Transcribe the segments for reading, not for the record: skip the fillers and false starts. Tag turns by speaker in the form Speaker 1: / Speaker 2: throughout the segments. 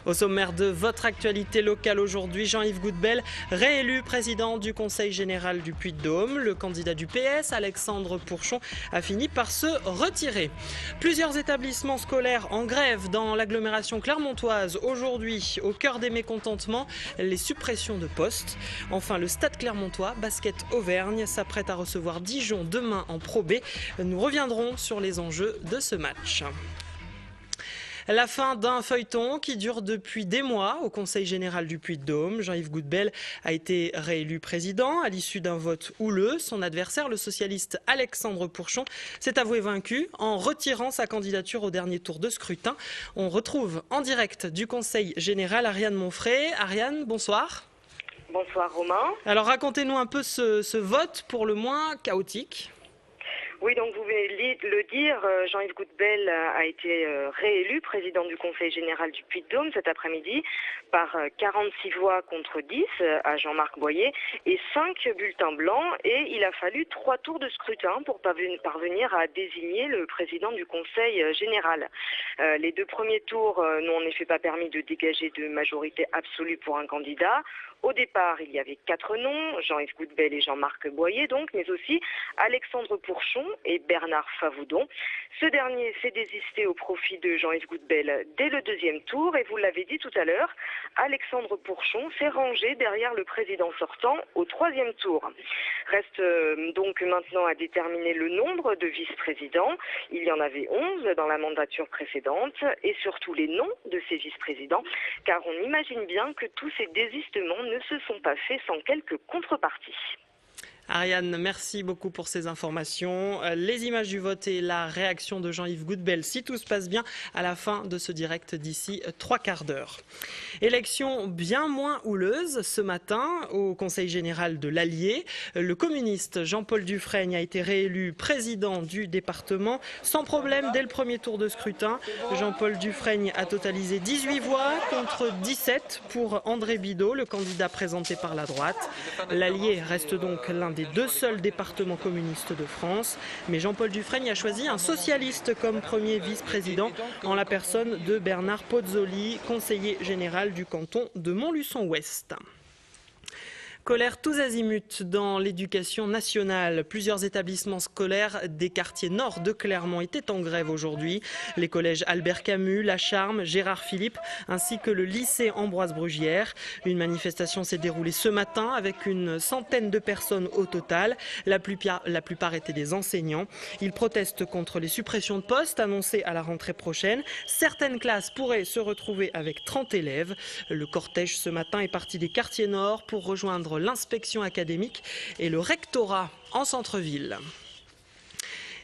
Speaker 1: Au sommaire de votre actualité locale aujourd'hui, Jean-Yves Goudbel, réélu président du Conseil général du Puy-de-Dôme. Le candidat du PS, Alexandre Pourchon, a fini par se retirer. Plusieurs établissements scolaires en grève dans l'agglomération clermontoise. Aujourd'hui, au cœur des mécontentements, les suppressions de postes. Enfin, le Stade clermontois, basket Auvergne, s'apprête à recevoir Dijon demain en Pro B. Nous reviendrons sur les enjeux de ce match. La fin d'un feuilleton qui dure depuis des mois au Conseil général du Puy-de-Dôme. Jean-Yves Goudbel a été réélu président à l'issue d'un vote houleux. Son adversaire, le socialiste Alexandre Pourchon, s'est avoué vaincu en retirant sa candidature au dernier tour de scrutin. On retrouve en direct du Conseil général Ariane Monfray. Ariane, bonsoir.
Speaker 2: Bonsoir Romain.
Speaker 1: Alors racontez-nous un peu ce vote pour le moins chaotique.
Speaker 2: Oui, donc vous venez de le dire, Jean-Yves Goudbel a été réélu président du Conseil général du Puy-de-Dôme cet après-midi par 46 voix contre 10 à Jean-Marc Boyer et 5 bulletins blancs. Et il a fallu 3 tours de scrutin pour parvenir à désigner le président du Conseil général. Les 2 premiers tours n'ont en effet pas permis de dégager de majorité absolue pour un candidat. Au départ, il y avait 4 noms, Jean-Yves Goudbel et Jean-Marc Boyer donc, mais aussi Alexandre Pourchon et Bernard Favoudon. Ce dernier s'est désisté au profit de Jean-Yves Goudbel dès le 2e tour et vous l'avez dit tout à l'heure, Alexandre Pourchon s'est rangé derrière le président sortant au 3e tour. Reste donc maintenant à déterminer le nombre de vice-présidents. Il y en avait 11 dans la mandature précédente et surtout les noms de ces vice-présidents, car on imagine bien que tous ces désistements ne se sont pas faits sans quelques contreparties.
Speaker 1: Ariane, merci beaucoup pour ces informations. Les images du vote et la réaction de Jean-Yves Goudbel, si tout se passe bien, à la fin de ce direct d'ici 3/4 d'heure. Élection bien moins houleuse ce matin au Conseil général de l'Allier. Le communiste Jean-Paul Dufrègne a été réélu président du département sans problème dès le premier tour de scrutin. Jean-Paul Dufrègne a totalisé 18 voix contre 17 pour André Bidault, le candidat présenté par la droite. L'Allier reste donc l'un des 2 seuls départements communistes de France. Mais Jean-Paul Dufrègne a choisi un socialiste comme premier vice-président en la personne de Bernard Pozzoli, conseiller général du canton de Montluçon-Ouest. Colère tous azimuts dans l'éducation nationale. Plusieurs établissements scolaires des quartiers nord de Clermont étaient en grève aujourd'hui. Les collèges Albert Camus, La Charme, Gérard Philippe ainsi que le lycée Ambroise Brugière. Une manifestation s'est déroulée ce matin avec une centaine de personnes au total. La plupart étaient des enseignants. Ils protestent contre les suppressions de postes annoncées à la rentrée prochaine. Certaines classes pourraient se retrouver avec 30 élèves. Le cortège ce matin est parti des quartiers nord pour rejoindre l'inspection académique et le rectorat en centre-ville.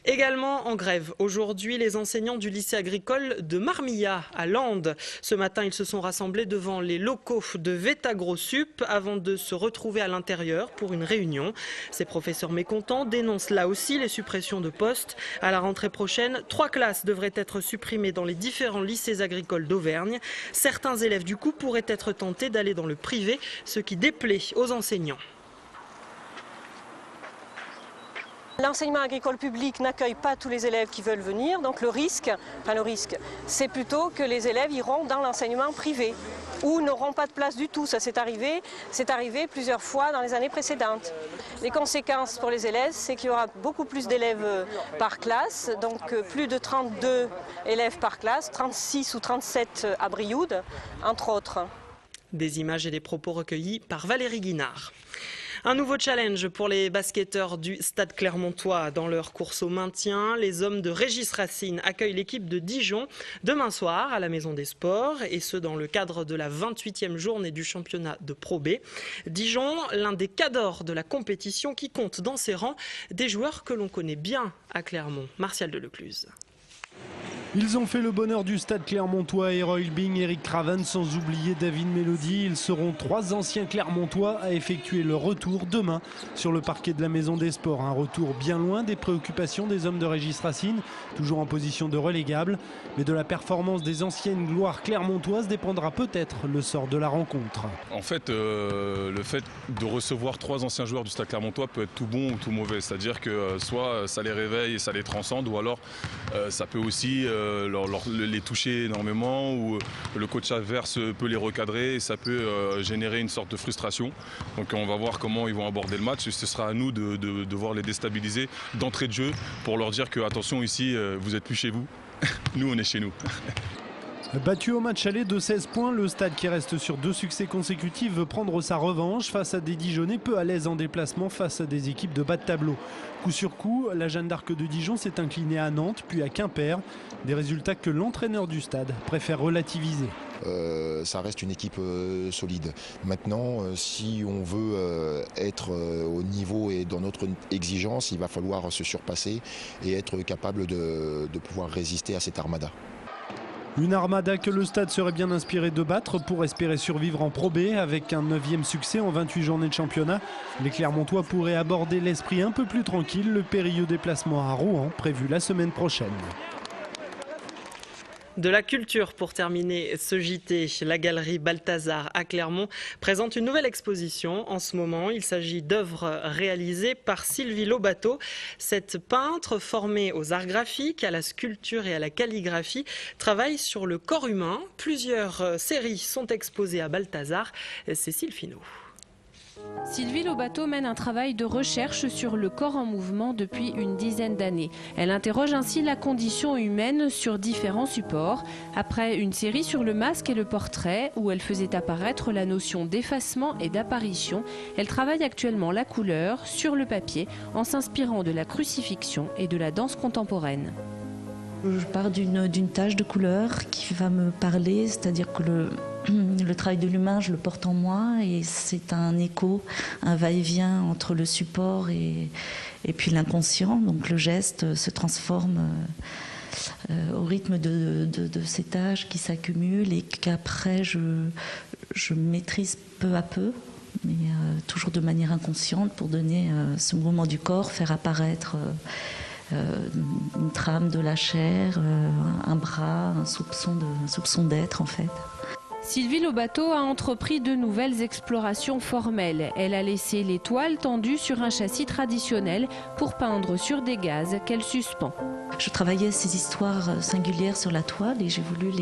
Speaker 1: Également en grève aujourd'hui, les enseignants du lycée agricole de Marmillat à Landes. Ce matin, ils se sont rassemblés devant les locaux de Vétagrosup avant de se retrouver à l'intérieur pour une réunion. Ces professeurs mécontents dénoncent là aussi les suppressions de postes. À la rentrée prochaine, 3 classes devraient être supprimées dans les différents lycées agricoles d'Auvergne. Certains élèves du coup pourraient être tentés d'aller dans le privé, ce qui déplaît aux enseignants.
Speaker 3: L'enseignement agricole public n'accueille pas tous les élèves qui veulent venir, donc le risque, c'est plutôt que les élèves iront dans l'enseignement privé ou n'auront pas de place du tout. Ça c'est arrivé plusieurs fois dans les années précédentes. Les conséquences pour les élèves, c'est qu'il y aura beaucoup plus d'élèves par classe, donc plus de 32 élèves par classe, 36 ou 37 à Brioude, entre autres.
Speaker 1: Des images et des propos recueillis par Valérie Guinard. Un nouveau challenge pour les basketteurs du Stade clermontois dans leur course au maintien. Les hommes de Régis Racine accueillent l'équipe de Dijon demain soir à la Maison des Sports et ce dans le cadre de la 28e journée du championnat de Pro B. Dijon, l'un des cadors de la compétition qui compte dans ses rangs des joueurs que l'on connaît bien à Clermont. Martial Delecluse.
Speaker 4: Ils ont fait le bonheur du Stade clermontois et Roy Bing, Eric Cravan, sans oublier David Mélody. Ils seront 3 anciens clermontois à effectuer leur retour demain sur le parquet de la Maison des Sports. Un retour bien loin des préoccupations des hommes de Régis Racine, toujours en position de relégable. Mais de la performance des anciennes gloires clermontoises dépendra peut-être le sort de la rencontre.
Speaker 5: En fait, le fait de recevoir 3 anciens joueurs du Stade clermontois peut être tout bon ou tout mauvais. C'est-à-dire que soit ça les réveille et ça les transcende, ou alors ça peut aussi les toucher énormément, ou le coach adverse peut les recadrer et ça peut générer une sorte de frustration. Donc on va voir comment ils vont aborder le match et ce sera à nous de devoir les déstabiliser d'entrée de jeu pour leur dire que attention ici, vous n'êtes plus chez vous, nous on est chez nous.
Speaker 4: Battu au match aller de 16 points, le Stade qui reste sur 2 succès consécutifs veut prendre sa revanche face à des Dijonnais peu à l'aise en déplacement face à des équipes de bas de tableau. Coup sur coup, la Jeanne d'Arc de Dijon s'est inclinée à Nantes puis à Quimper, des résultats que l'entraîneur du Stade préfère relativiser.
Speaker 6: Ça reste une équipe solide. Maintenant, si on veut être au niveau et dans notre exigence, il va falloir se surpasser et être capable de pouvoir résister à cette armada.
Speaker 4: Une armada que le Stade serait bien inspiré de battre pour espérer survivre en Pro B avec un 9e succès en 28 journées de championnat. Les Clermontois pourraient aborder l'esprit un peu plus tranquille le périlleux déplacement à Rouen prévu la semaine prochaine.
Speaker 1: De la culture pour terminer ce JT, la galerie Balthazar à Clermont présente une nouvelle exposition. En ce moment, il s'agit d'œuvres réalisées par Sylvie Lobato. Cette peintre formée aux arts graphiques, à la sculpture et à la calligraphie travaille sur le corps humain. Plusieurs séries sont exposées à Balthazar. Cécile Finot.
Speaker 7: Sylvie Lobato mène un travail de recherche sur le corps en mouvement depuis une dizaine d'années. Elle interroge ainsi la condition humaine sur différents supports. Après une série sur le masque et le portrait, où elle faisait apparaître la notion d'effacement et d'apparition, elle travaille actuellement la couleur sur le papier en s'inspirant de la crucifixion et de la danse contemporaine.
Speaker 8: Je pars d'une tache de couleur qui va me parler, c'est-à-dire que le travail de l'humain, je le porte en moi et c'est un écho, un va-et-vient entre le support et puis l'inconscient. Donc le geste se transforme au rythme de ces tâches qui s'accumulent et qu'après je maîtrise peu à peu, mais toujours de manière inconsciente pour donner ce mouvement du corps, faire apparaître une trame de la chair, un bras, un soupçon d'être en fait.
Speaker 7: Sylvie Lobato a entrepris de nouvelles explorations formelles. Elle a laissé les toiles tendues sur un châssis traditionnel pour peindre sur des gazes qu'elle suspend.
Speaker 8: Je travaillais ces histoires singulières sur la toile et j'ai voulu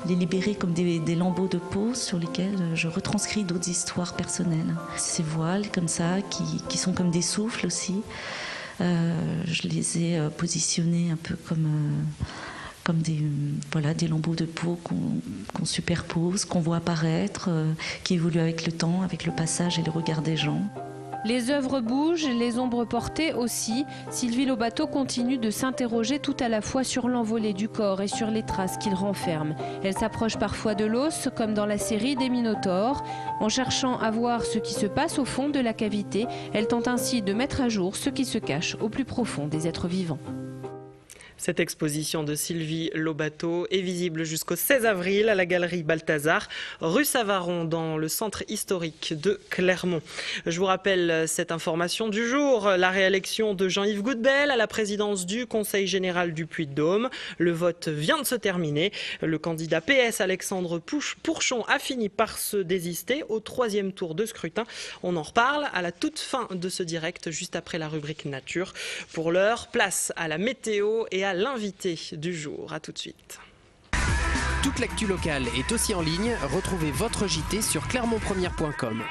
Speaker 8: les libérer comme des lambeaux de peau sur lesquels je retranscris d'autres histoires personnelles. Ces voiles comme ça qui sont comme des souffles aussi. Je les ai positionnés un peu comme des lambeaux de peau qu'on superpose, qu'on voit apparaître, qui évoluent avec le temps, avec le passage et le regard des gens.
Speaker 7: Les œuvres bougent, les ombres portées aussi. Sylvie Lobato continue de s'interroger tout à la fois sur l'envolée du corps et sur les traces qu'il renferme. Elle s'approche parfois de l'os, comme dans la série des Minotaures. En cherchant à voir ce qui se passe au fond de la cavité, elle tente ainsi de mettre à jour ce qui se cache au plus profond des êtres vivants.
Speaker 1: Cette exposition de Sylvie Lobato est visible jusqu'au 16 avril à la galerie Balthazar, rue Savaron, dans le centre historique de Clermont. Je vous rappelle cette information du jour. La réélection de Jean-Yves Goudbel à la présidence du Conseil général du Puy-de-Dôme. Le vote vient de se terminer. Le candidat PS Alexandre Pourchon a fini par se désister au 3e tour de scrutin. On en reparle à la toute fin de ce direct, juste après la rubrique Nature. Pour l'heure, place à la météo et à l'invité du jour. À tout de suite.
Speaker 9: Toute l'actu locale est aussi en ligne. Retrouvez votre JT sur clermontpremière.com.